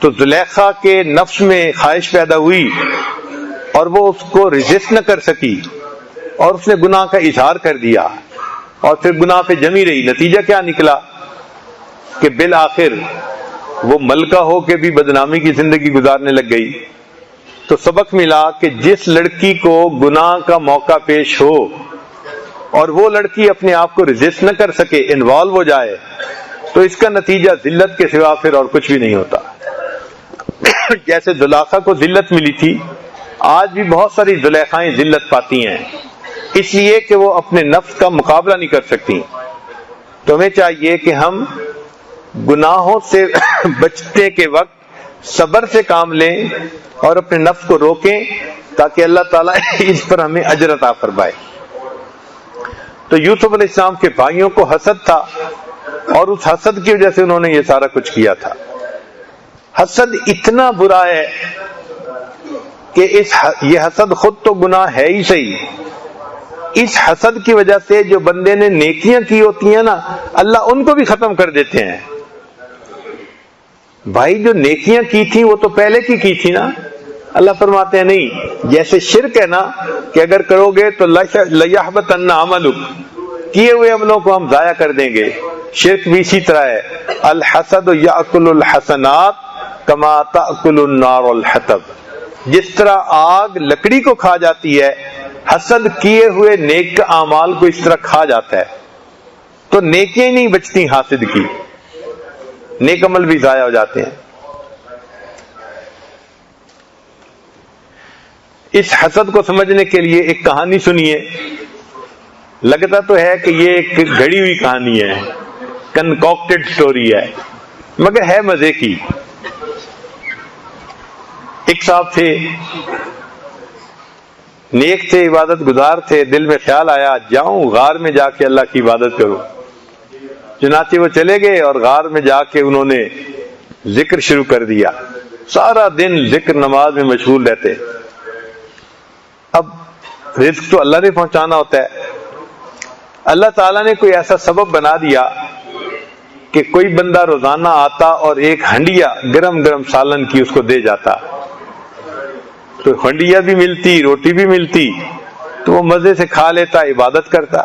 تو زلیخا کے نفس میں خواہش پیدا ہوئی اور وہ اس کو ریزسٹ نہ کر سکی اور اس نے گناہ کا اظہار کر دیا اور پھر گناہ پہ جمی رہی. نتیجہ کیا نکلا کہ بالآخر وہ ملکہ ہو کے بھی بدنامی کی زندگی گزارنے لگ گئی. تو سبق ملا کہ جس لڑکی کو گناہ کا موقع پیش ہو اور وہ لڑکی اپنے آپ کو ریزسٹ نہ کر سکے، انوالو ہو جائے، تو اس کا نتیجہ ذلت کے سوا پھر اور کچھ بھی نہیں ہوتا. جیسے زلیخا کو ذلت ملی تھی، آج بھی بہت ساری زلیخائیں ذلت پاتی ہیں، اس لیے کہ وہ اپنے نفس کا مقابلہ نہیں کر سکتی. تو ہمیں چاہیے کہ ہم گناہوں سے بچنے کے وقت صبر سے کام لیں اور اپنے نفس کو روکیں تاکہ اللہ تعالیٰ اس پر ہمیں اجر عطا فرمائے۔ تو یوسف علیہ السلام کے بھائیوں کو حسد تھا اور اس حسد کی وجہ سے انہوں نے یہ سارا کچھ کیا تھا۔ حسد اتنا برا ہے کہ یہ حسد خود تو گناہ ہے ہی صحیح، اس حسد کی وجہ سے جو بندے نے نیکیاں کی ہوتی ہیں نا، اللہ ان کو بھی ختم کر دیتے ہیں۔ بھائی جو نیکیاں کی تھیں وہ تو پہلے کی تھی نا، اللہ فرماتے ہیں نہیں، جیسے شرک ہے نا کہ اگر کرو گے تو لَيَحْبَطَنَّ عَمَلُكَ، کیے ہوئے عملوں کو ہم ضائع کر دیں گے، شرک بھی اسی طرح ہے۔ الحسد یأکل الحسنات کما تأکل النار الحطب، جس طرح آگ لکڑی کو کھا جاتی ہے، حسد کیے ہوئے نیک اعمال کو اس طرح کھا جاتا ہے۔ تو نیکیاں نہیں بچتی حاسد کی، نیک عمل بھی ضائع ہو جاتے ہیں۔ اس حسد کو سمجھنے کے لیے ایک کہانی سنیے، لگتا تو ہے کہ یہ ایک گھڑی ہوئی کہانی ہے، کنکوکٹڈ سٹوری ہے، مگر ہے مزے کی۔ ایک صاحب تھے، نیک تھے، عبادت گزار تھے، دل میں خیال آیا جاؤں غار میں جا کے اللہ کی عبادت کروں۔ چنانچہ وہ چلے گئے اور غار میں جا کے انہوں نے ذکر شروع کر دیا، سارا دن ذکر نماز میں مشغول رہتے۔ اب رزق تو اللہ نے پہنچانا ہوتا ہے، اللہ تعالیٰ نے کوئی ایسا سبب بنا دیا کہ کوئی بندہ روزانہ آتا اور ایک ہنڈیا گرم گرم سالن کی اس کو دے جاتا، تو ہنڈیا بھی ملتی، روٹی بھی ملتی، تو وہ مزے سے کھا لیتا، عبادت کرتا۔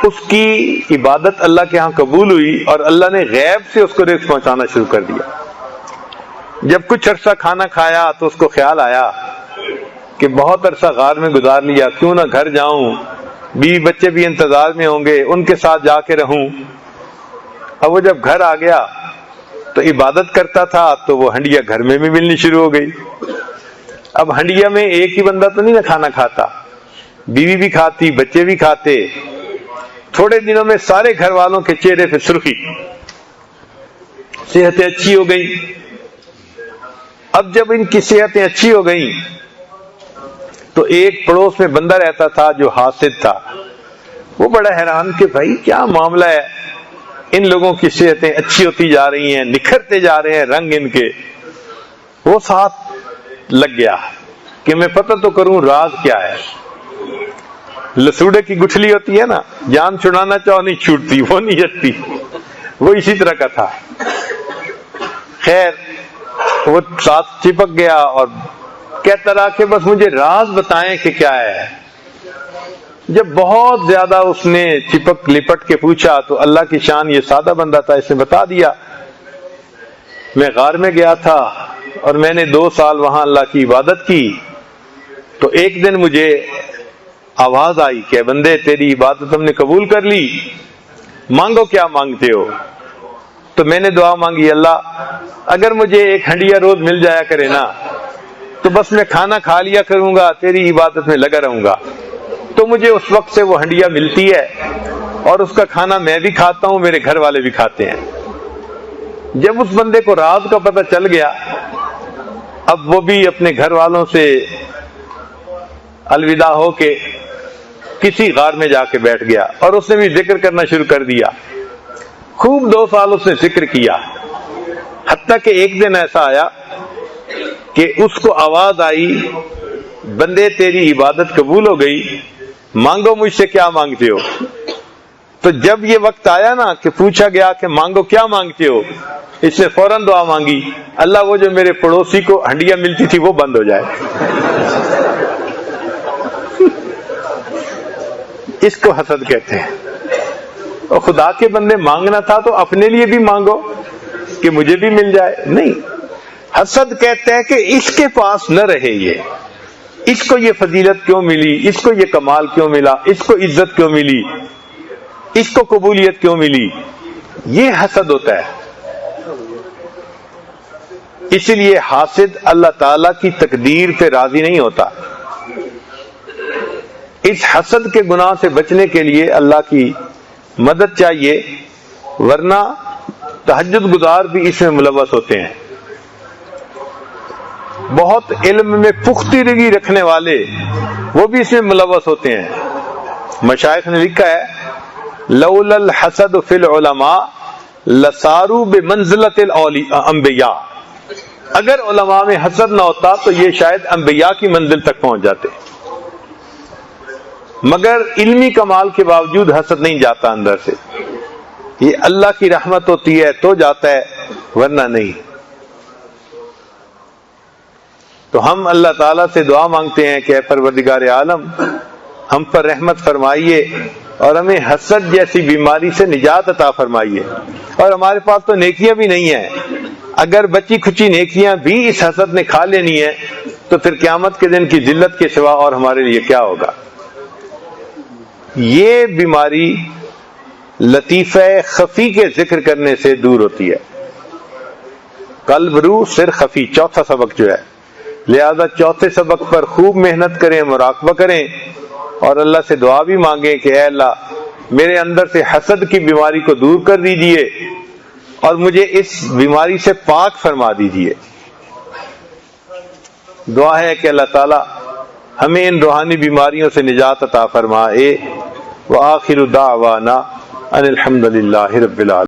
اس کی عبادت اللہ کے ہاں قبول ہوئی اور اللہ نے غیب سے اس کو رزق پہنچانا شروع کر دیا۔ جب کچھ عرصہ کھانا کھایا تو اس کو خیال آیا کہ بہت عرصہ غار میں گزار لیا، کیوں نہ گھر جاؤں، بیوی بچے بھی انتظار میں ہوں گے، ان کے ساتھ جا کے رہوں۔ اب وہ جب گھر آ گیا تو عبادت کرتا تھا تو وہ ہنڈیا گھر میں بھی ملنی شروع ہو گئی۔ اب ہنڈیا میں ایک ہی بندہ تو نہیں نہ کھانا کھاتا، بیوی بھی کھاتی، بچے بھی کھاتے۔ تھوڑے دنوں میں سارے گھر والوں کے چہرے پہ سرخی، صحتیں اچھی ہو گئی۔ اب جب ان کی صحتیں اچھی ہو گئیں تو ایک پڑوس میں بندہ رہتا تھا جو حاسد تھا، وہ بڑا حیران کہ بھائی کیا معاملہ ہے، ان لوگوں کی صحتیں اچھی ہوتی جا رہی ہیں، نکھرتے جا رہے ہیں رنگ ان کے۔ وہ ساتھ لگ گیا کہ میں پتہ تو کروں راز کیا ہے۔ لسوڑے کی گٹھلی ہوتی ہے نا، جان چھڑانا چاہو نہیں چھوٹتی، وہ نہیں ہٹتی، وہ اسی طرح کا تھا۔ خیر وہ ساتھ چپک گیا اور کہتا رہا کہ بس مجھے راز بتائیں کہ کیا ہے۔ جب بہت زیادہ اس نے چپک لپٹ کے پوچھا تو اللہ کی شان، یہ سادہ بندہ تھا، اس نے بتا دیا، میں غار میں گیا تھا اور میں نے 2 سال وہاں اللہ کی عبادت کی، تو ایک دن مجھے آواز آئی کہ بندے تیری عبادت ہم نے قبول کر لی، مانگو کیا مانگتے ہو۔ تو میں نے دعا مانگی، اللہ اگر مجھے ایک ہنڈیا روز مل جایا کرے نا تو بس میں کھانا کھا لیا کروں گا، تیری عبادت میں لگا رہوں گا۔ تو مجھے اس وقت سے وہ ہنڈیا ملتی ہے اور اس کا کھانا میں بھی کھاتا ہوں، میرے گھر والے بھی کھاتے ہیں۔ جب اس بندے کو راز کا پتہ چل گیا، اب وہ بھی اپنے گھر والوں سے الوداع ہو کے کسی غار میں جا کے بیٹھ گیا اور اس نے بھی ذکر کرنا شروع کر دیا۔ خوب 2 سال اس نے ذکر کیا، حتیٰ کہ ایک دن ایسا آیا کہ اس کو آواز آئی، بندے تیری عبادت قبول ہو گئی، مانگو مجھ سے کیا مانگتے ہو۔ تو جب یہ وقت آیا نا کہ پوچھا گیا کہ مانگو کیا مانگتے ہو، اس نے فوراً دعا مانگی، اللہ وہ جو میرے پڑوسی کو ہنڈیا ملتی تھی وہ بند ہو جائے۔ اس کو حسد کہتے ہیں۔ اور خدا کے بندے مانگنا تھا تو اپنے لیے بھی مانگو کہ مجھے بھی مل جائے، نہیں۔ حسد کہتے ہیں کہ اس کے پاس نہ رہے، یہ اس کو یہ فضیلت کیوں ملی، اس کو یہ کمال کیوں ملا، اس کو عزت کیوں ملی، اس کو قبولیت کیوں ملی، یہ حسد ہوتا ہے۔ اسی لیے حاسد اللہ تعالی کی تقدیر پہ راضی نہیں ہوتا۔ اس حسد کے گناہ سے بچنے کے لیے اللہ کی مدد چاہیے، ورنہ تہجد گزار بھی اس میں ملوث ہوتے ہیں. بہت علم میں پختگی رکھنے والے وہ بھی اس میں ملوث ہوتے ہیں. مشائخ نے لکھا ہے لولا الحسد فی العلماء لصاروا بمنزلۃ الانبیاء، اگر علماء میں حسد نہ ہوتا تو یہ شاید انبیاء کی منزل تک پہنچ جاتے، مگر علمی کمال کے باوجود حسد نہیں جاتا اندر سے. یہ اللہ کی رحمت ہوتی ہے تو جاتا ہے، ورنہ نہیں. تو ہم اللہ تعالیٰ سے دعا مانگتے ہیں کہ اے پروردگار عالم ہم پر رحمت فرمائیے اور ہمیں حسد جیسی بیماری سے نجات عطا فرمائیے. اور ہمارے پاس تو نیکیاں بھی نہیں ہیں، اگر بچی کھچی نیکیاں بھی اس حسد نے کھا لینی ہے تو پھر قیامت کے دن کی ذلت کے سوا اور ہمارے لیے کیا ہوگا. یہ بیماری لطیفہ خفی کے ذکر کرنے سے دور ہوتی ہے. قلب روح سر خفی، چوتھا سبق جو ہے. لہذا چوتھے سبق پر خوب محنت کریں، مراقبہ کریں اور اللہ سے دعا بھی مانگیں کہ اے اللہ میرے اندر سے حسد کی بیماری کو دور کر دیجئے اور مجھے اس بیماری سے پاک فرما دیجئے. دعا ہے کہ اللہ تعالی ہمیں ان روحانی بیماریوں سے نجات عطا فرمائے. وآخر دعوانا ان الحمد للہ رب العالمین.